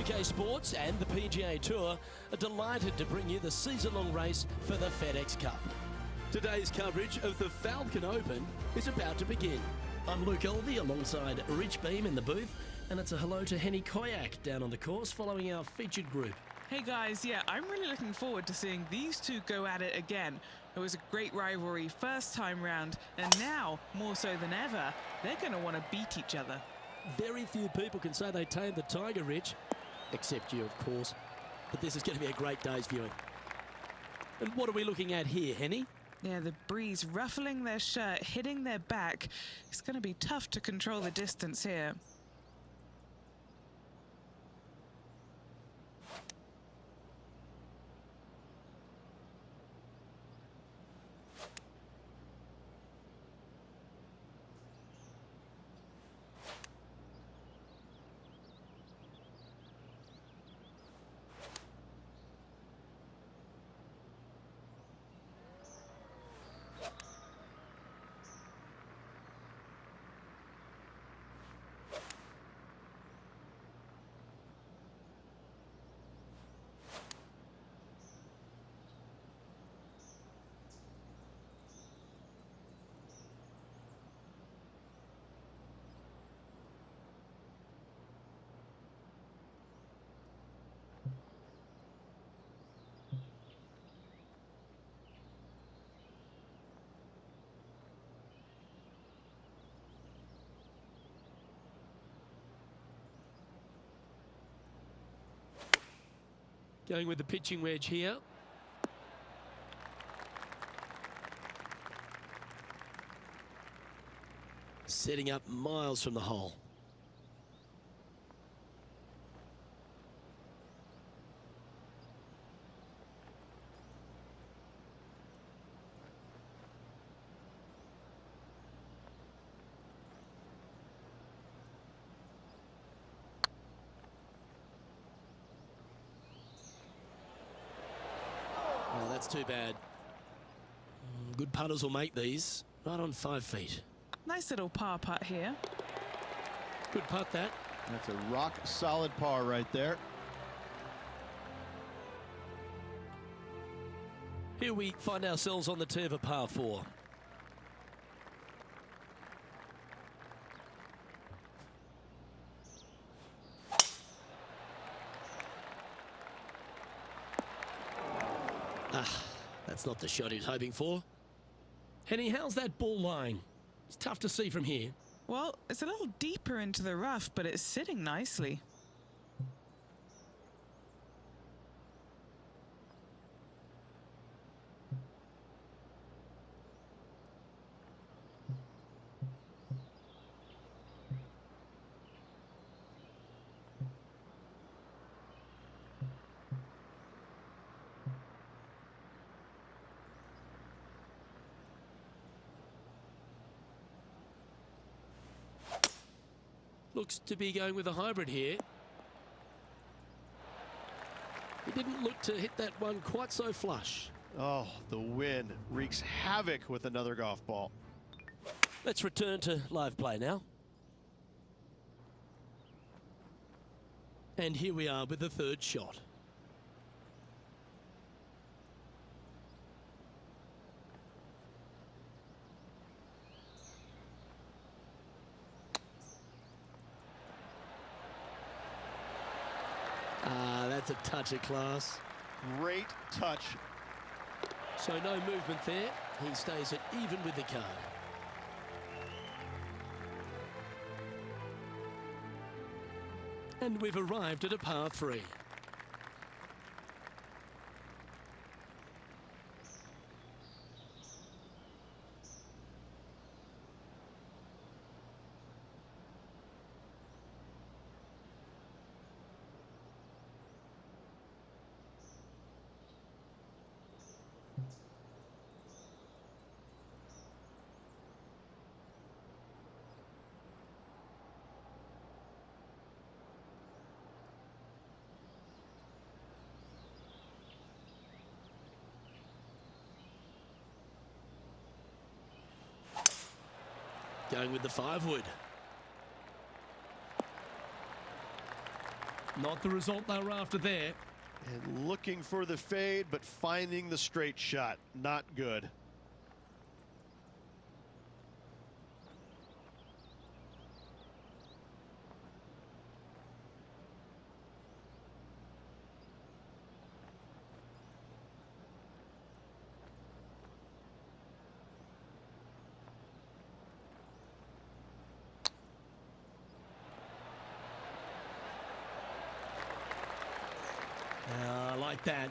UK Sports and the PGA Tour are delighted to bring you the season-long race for the FedEx Cup. Today's coverage of the Falcon Open is about to begin. I'm Luke Elvey alongside Rich Beam in the booth, and it's a hello to Henny Koyak down on the course following our featured group. Hey guys, yeah, I'm really looking forward to seeing these two go at it again. It was a great rivalry first time round, and now, more so than ever, they're going to want to beat each other. Very few people can say they tamed the Tiger, Rich, except you, of course. But this is going to be a great day's viewing. And what are we looking at here, Henny? Yeah, the breeze ruffling their shirt, hitting their back. It's going to be tough to control the distance here. Going with the pitching wedge here. Setting up miles from the hole. Oh, that's too bad. Good putters will make these. Right on 5 feet. Nice little par putt here. Good putt, that. That's a rock-solid par right there. Here we find ourselves on the tee of a par 4. That's not the shot he was hoping for. Henny, how's that ball lying? It's tough to see from here. Well, it's a little deeper into the rough, but it's sitting nicely. Looks to be going with a hybrid here. He didn't look to hit that one quite so flush. Oh, the wind wreaks havoc with another golf ball. Let's return to live play now. And here we are with the third shot. That's a touch of class. Great touch. So no movement there. He stays at even with the card. And we've arrived at a par 3. Going with the 5 wood. Not the result they were after there. And looking for the fade, but finding the straight shot. Not good. Like that.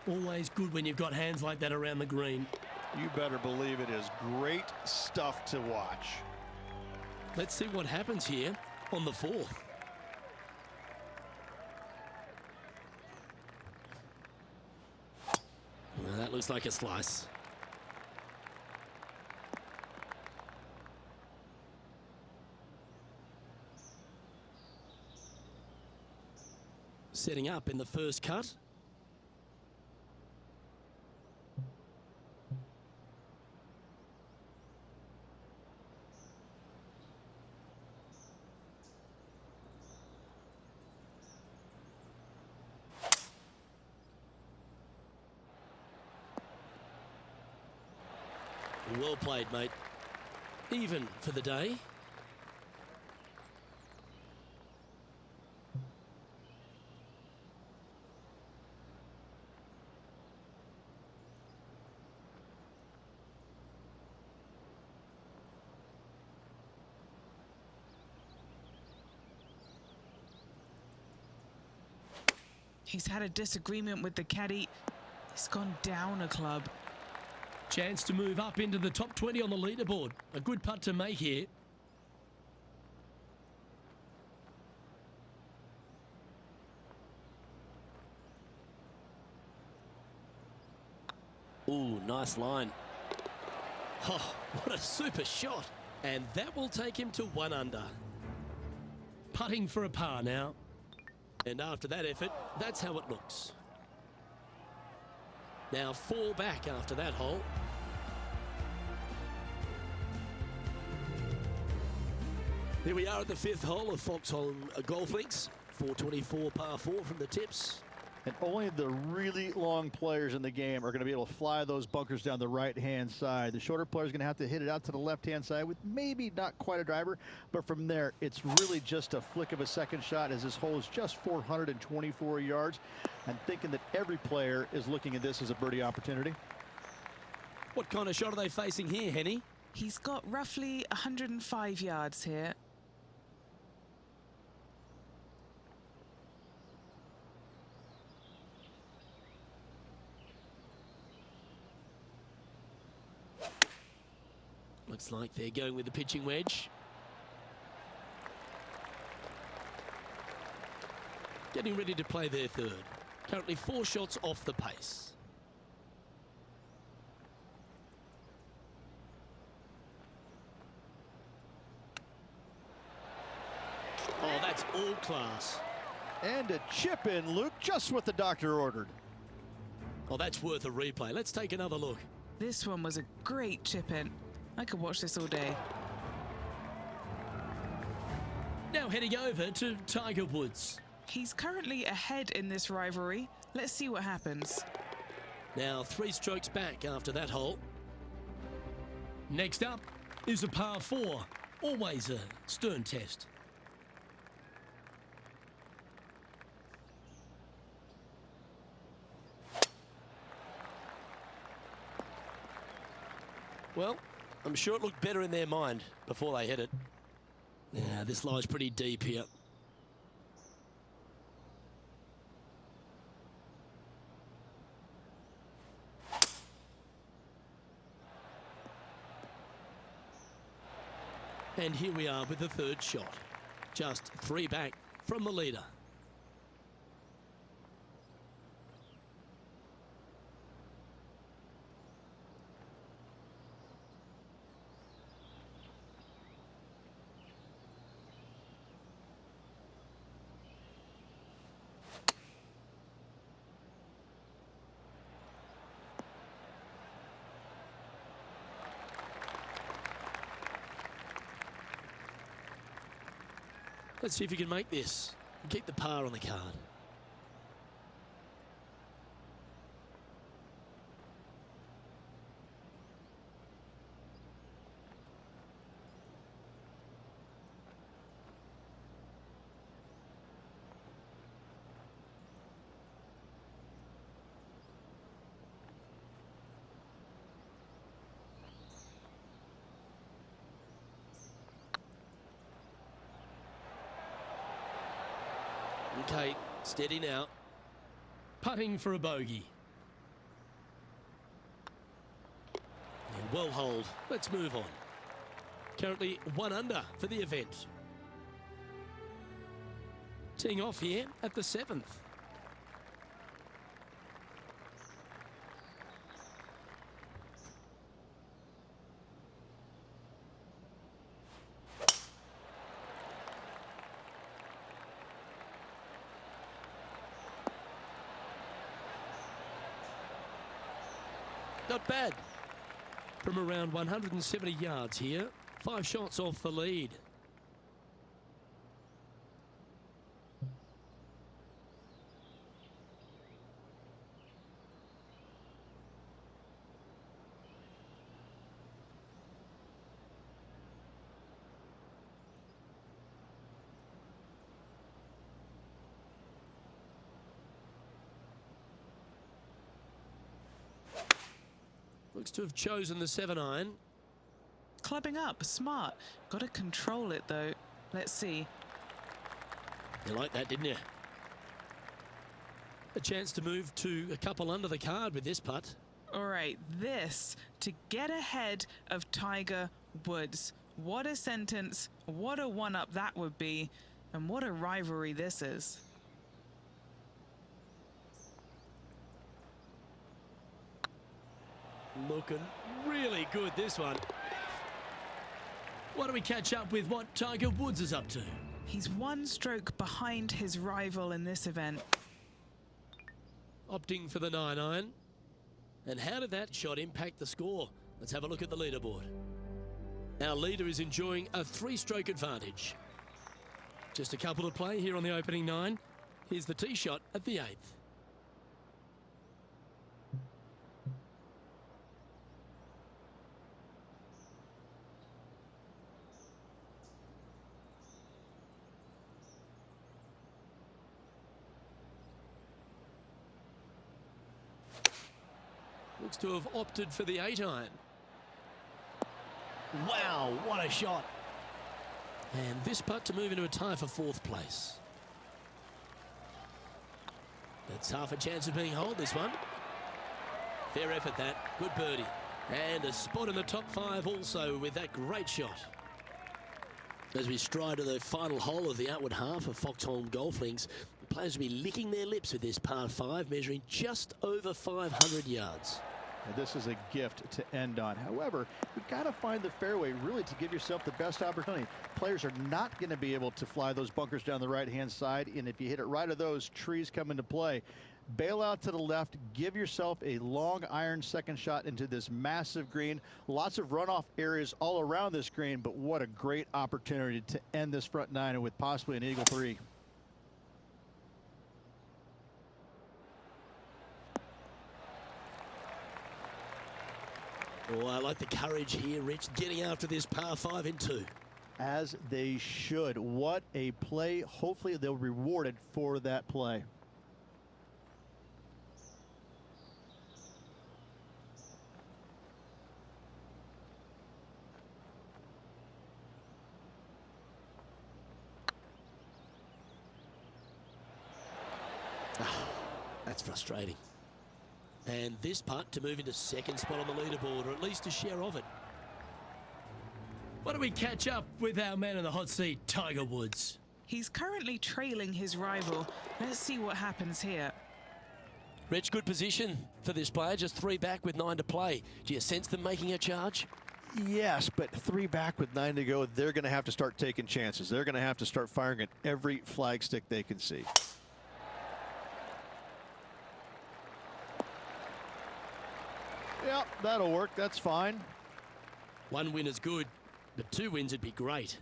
Always good when you've got hands like that around the green. You better believe it is great stuff to watch. Let's see what happens here on the fourth. Well, that looks like a slice. Setting up in the first cut. Well played, mate. Even for the day. He's had a disagreement with the caddy. He's gone down a club. Chance to move up into the top 20 on the leaderboard. A good putt to make here. Ooh, nice line. Oh, what a super shot. And that will take him to 1 under. Putting for a par now. And after that effort, that's how it looks. Now 4 back after that hole. Here we are at the 5th hole of Foxholm Golf Links. 424 par 4 from the tips. And only the really long players in the game are going to be able to fly those bunkers down the right-hand side. The shorter players are going to have to hit it out to the left-hand side with maybe not quite a driver, but from there, it's really just a flick of a second shot as this hole is just 424 yards. I'm thinking that every player is looking at this as a birdie opportunity. What kind of shot are they facing here, Henny? He's got roughly 105 yards here. Looks like they're going with the pitching wedge. Getting ready to play their third. Currently 4 shots off the pace. Oh, that's all class. And a chip in, Luke, just what the doctor ordered. Oh, that's worth a replay. Let's take another look. This one was a great chip in. I could watch this all day. Now heading over to Tiger Woods. He's currently ahead in this rivalry. Let's see what happens. Now 3 strokes back after that hole. Next up is a par 4. Always a stern test. Well, I'm sure it looked better in their mind before they hit it. Yeah, this lies pretty deep here. And here we are with the 3rd shot. Just 3 back from the leader. Let's see if you can make this. Keep the par on the card. Okay, steady now. Putting for a bogey. And well hold. Let's move on. Currently 1 under for the event. Teeing off here at the 7th. Not bad. From around 170 yards here, 5 shots off the lead. Looks to have chosen the 7-iron. Clubbing up, smart. Got to control it though. Let's see. You like that, didn't you? A chance to move to a couple under the card with this putt. All right, this to get ahead of Tiger Woods. What a sentence, what a one-up that would be, and what a rivalry this is. Looking really good, this one. Why don't we catch up with what Tiger Woods is up to? He's 1 stroke behind his rival in this event. Opting for the 9-iron. And how did that shot impact the score? Let's have a look at the leaderboard. Our leader is enjoying a 3-stroke advantage. Just a couple to play here on the opening 9. Here's the tee shot at the 8th. Looks to have opted for the 8-iron. Wow, what a shot. And this putt to move into a tie for 4th place. That's half a chance of being holed, this one. Fair effort, that. Good birdie. And a spot in the top 5 also with that great shot. As we stride to the final hole of the outward half of Foxholm Golf Links, the players will be licking their lips with this par 5, measuring just over 500 yards. And this is a gift to end on. However, you've got to find the fairway really to give yourself the best opportunity. Players are not going to be able to fly those bunkers down the right-hand side, and if you hit it right of those, trees come into play. Bail out to the left, give yourself a long iron second shot into this massive green. Lots of runoff areas all around this green, but what a great opportunity to end this front 9 with possibly an eagle 3. Oh, I like the courage here, Rich, getting after this par 5 in 2. As they should. What a play. Hopefully they'll be rewarded for that play. That's frustrating. And this putt to move into 2nd spot on the leaderboard, or at least a share of it. Why don't we catch up with our man in the hot seat, Tiger Woods? He's currently trailing his rival. Let's see what happens here. Rich, good position for this player, just 3 back with 9 to play. Do you sense them making a charge? Yes, but 3 back with 9 to go, they're going to have to start taking chances. They're going to have to start firing at every flagstick they can see. Yep, that'll work. That's fine. 1 win is good, but 2 wins would be great.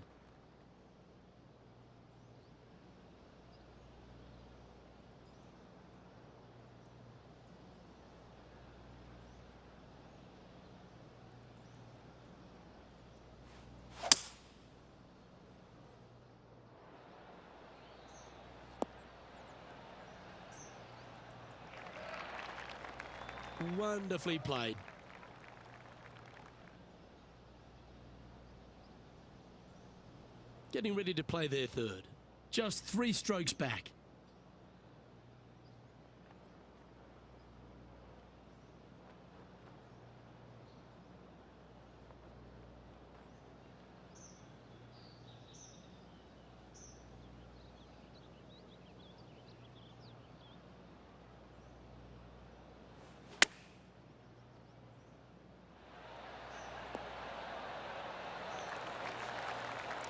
Wonderfully played. Getting ready to play their third. Just 3 strokes back.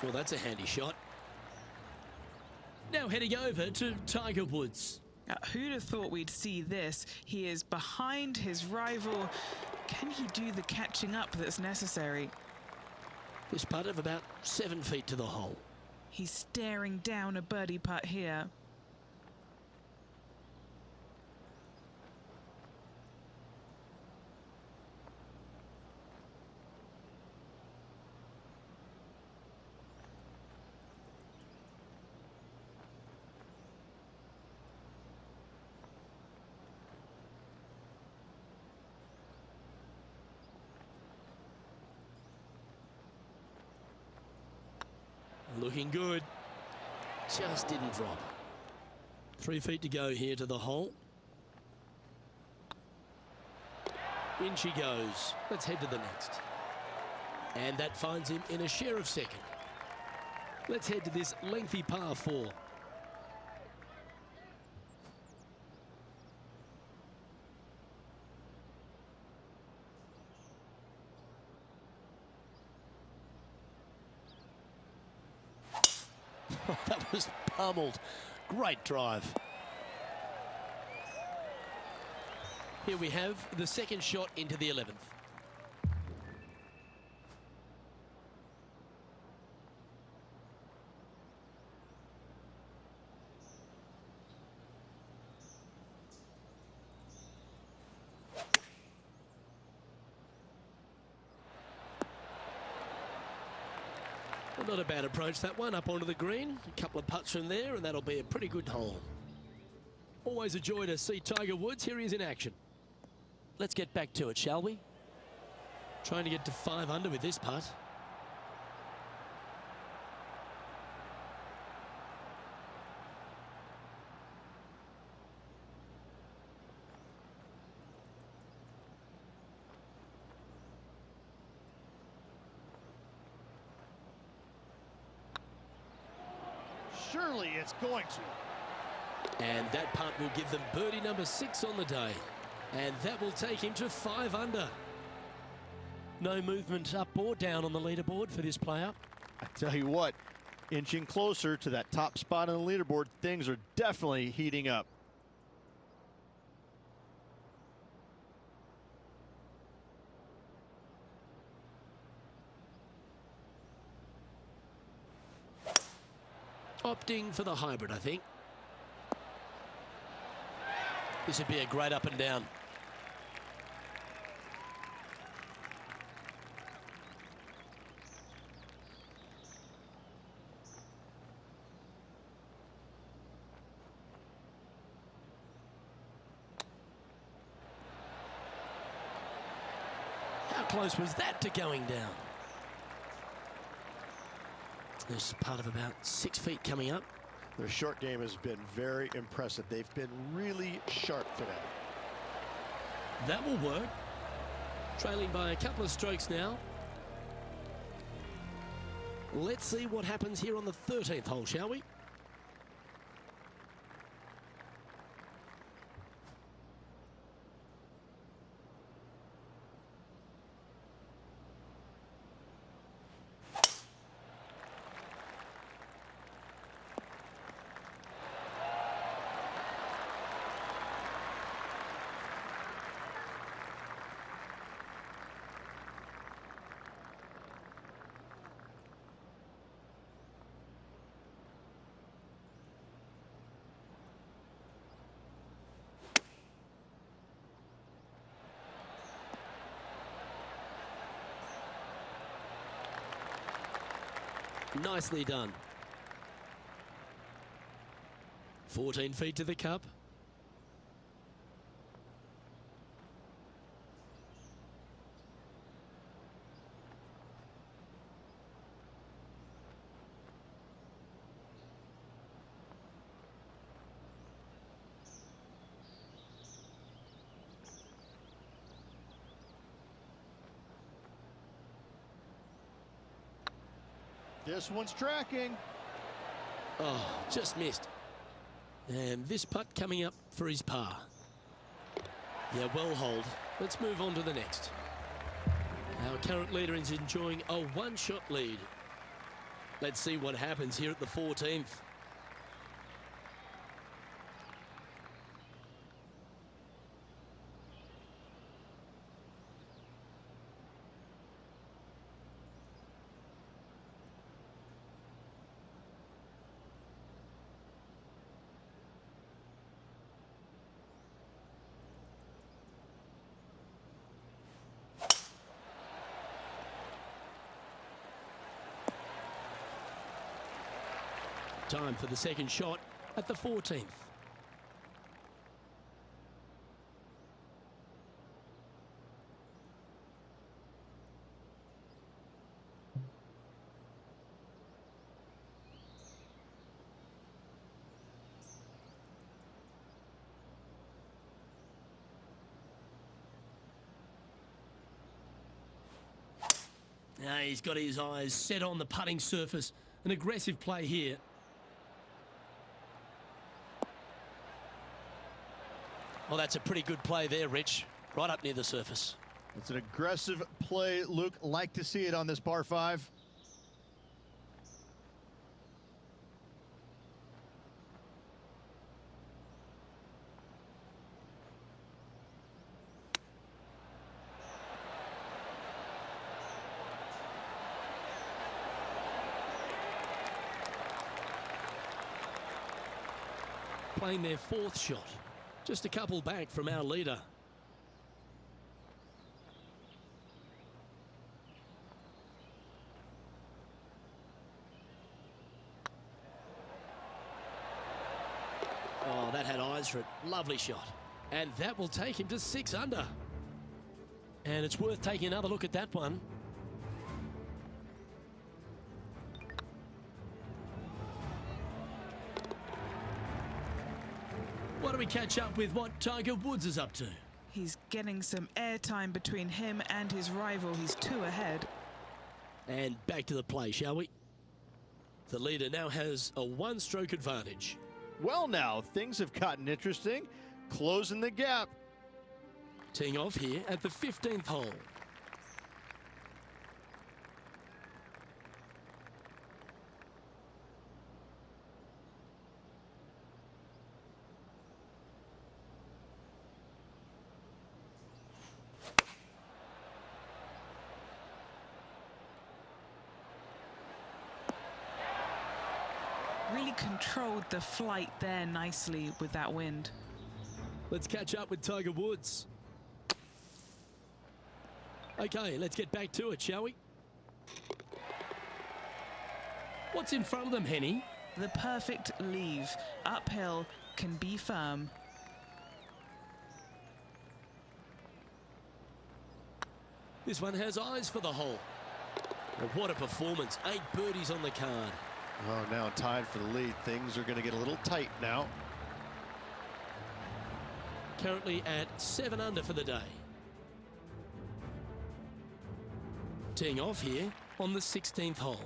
Well, that's a handy shot. Now heading over to Tiger Woods. Who'd have thought we'd see this? He is behind his rival. Can he do the catching up that's necessary? This putt of about 7 feet to the hole. He's staring down a birdie putt here. Looking good. Just didn't drop. 3 feet to go here to the hole. In she goes. Let's head to the next. And that finds him in a share of second. Let's head to this lengthy par 4. That was pummeled. Great drive. Here we have the second shot into the 11th. Not a bad approach, that one, up onto the green. A couple of putts from there, and that'll be a pretty good hole. Always a joy to see Tiger Woods. Here he is in action. Let's get back to it, shall we? Trying to get to 5 under with this putt. Surely it's going to. And that putt will give them birdie number 6 on the day. And that will take him to 5 under. No movement up or down on the leaderboard for this player. I tell you what, inching closer to that top spot on the leaderboard, things are definitely heating up. Opting for the hybrid, I think. This would be a great up and down. How close was that to going down? There's part of about 6 feet coming up. Their short game has been very impressive. They've been really sharp today. That will work. Trailing by a couple of strokes now. Let's see what happens here on the 13th hole, shall we? Nicely done. 14 feet to the cup. This one's tracking. Oh, just missed. And this putt coming up for his par. Yeah, well hold. Let's move on to the next. Our current leader is enjoying a one-shot lead. Let's see what happens here at the 14th. Time for the second shot at the 14th. Now he's got his eyes set on the putting surface. An aggressive play here. Well, that's a pretty good play there, Rich. Right up near the surface. It's an aggressive play, Luke. Like to see it on this par 5. Playing their 4th shot. Just a couple back from our leader. Oh, that had eyes for it. Lovely shot. And that will take him to 6 under. And it's worth taking another look at that one. Why don't we catch up with what Tiger Woods is up to? He's getting some airtime between him and his rival. He's 2 ahead. And back to the play, shall we? The leader now has a 1-stroke advantage. Well, now things have gotten interesting. Closing the gap. Teeing off here at the 15th hole. Really controlled the flight there nicely with that wind. Let's catch up with Tiger Woods. Okay, let's get back to it, shall we? What's in front of them, Henny? The perfect leave. Uphill, can be firm. This one has eyes for the hole. And what a performance. 8 birdies on the card. Oh, now tied for the lead. Things are going to get a little tight now. Currently at 7 under for the day. Teeing off here on the 16th hole.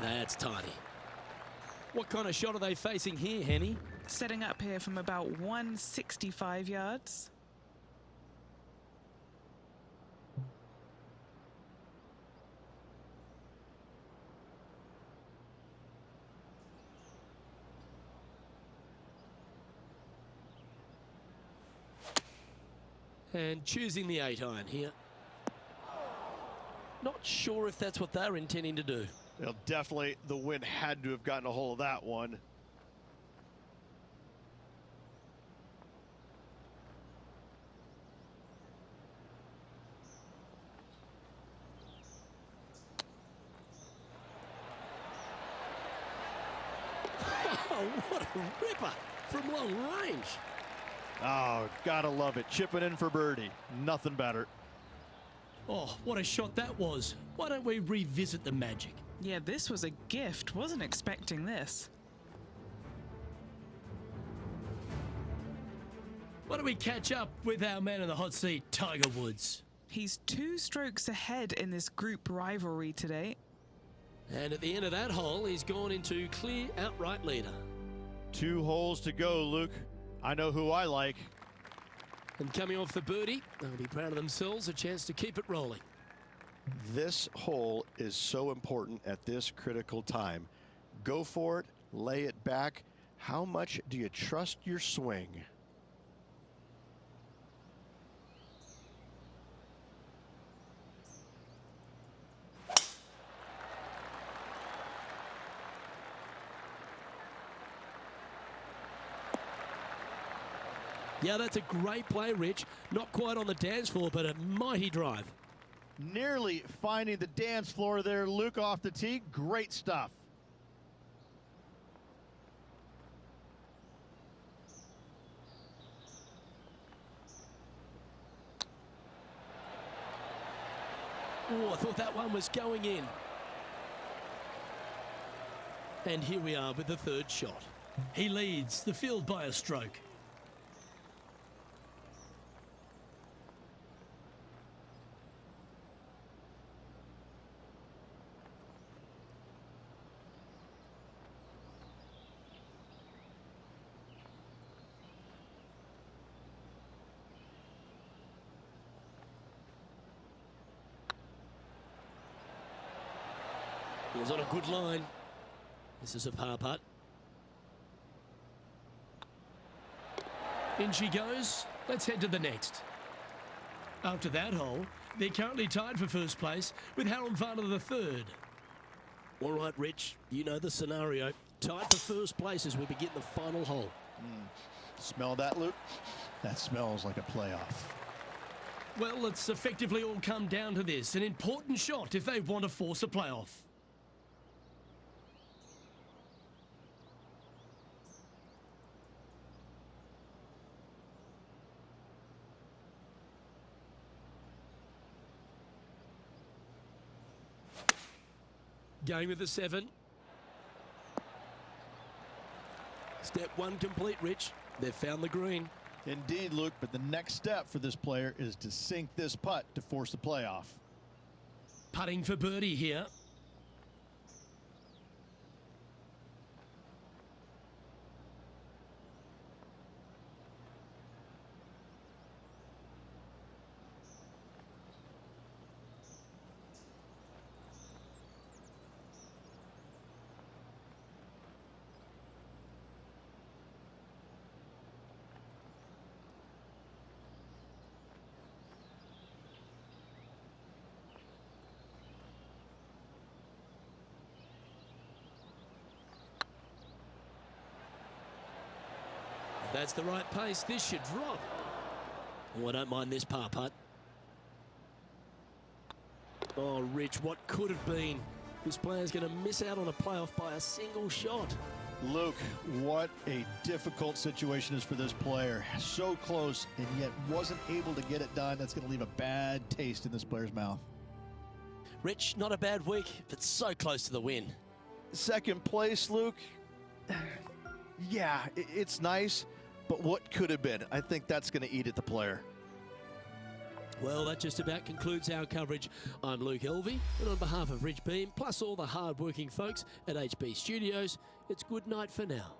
That's tidy. What kind of shot are they facing here, Henny? Setting up here from about 165 yards. And choosing the 8-iron here. Not sure if that's what they're intending to do. Well, definitely the wind had to have gotten a hold of that one. Oh, what a ripper from long range. Oh, gotta love it. Chipping in for birdie. Nothing better. Oh, what a shot that was. Why don't we revisit the magic? Yeah, this was a gift. Wasn't expecting this. Why don't we catch up with our man in the hot seat, Tiger Woods? He's 2 strokes ahead in this group rivalry today. And at the end of that hole, he's gone into clear outright leader. 2 holes to go, Luke. I know who I like. And coming off the birdie, they'll be proud of themselves, a chance to keep it rolling. This hole is so important at this critical time. Go for it, lay it back. How much do you trust your swing? Yeah, that's a great play, Rich. Not quite on the dance floor, but a mighty drive. Nearly finding the dance floor there, Luke, off the tee. Great stuff. Oh, I thought that one was going in. And here we are with the 3rd shot. He leads the field by a stroke. He was on a good line. This is a par putt. In she goes. Let's head to the next. After that hole, they're currently tied for first place with Harold Varner the 3rd. All right, Rich, you know the scenario. Tied for first place as we begin the final hole. Smell that, Luke? That smells like a playoff. Well, it's effectively all come down to this. An important shot if they want to force a playoff. Going with the 7. Step 1 complete, Rich. They've found the green. Indeed, Luke, but the next step for this player is to sink this putt to force the playoff. Putting for birdie here. If that's the right pace, this should drop. Oh, I don't mind this par putt. Oh, Rich, what could have been? This player's going to miss out on a playoff by a single shot. Luke, what a difficult situation is for this player. So close and yet wasn't able to get it done. That's going to leave a bad taste in this player's mouth. Rich, not a bad week, but so close to the win. 2nd place, Luke. Yeah, it's nice, but what could have been? I think that's going to eat at the player. Well, that just about concludes our coverage. I'm Luke Elvey, and on behalf of Rich Beam, plus all the hard-working folks at HB Studios, it's good night for now.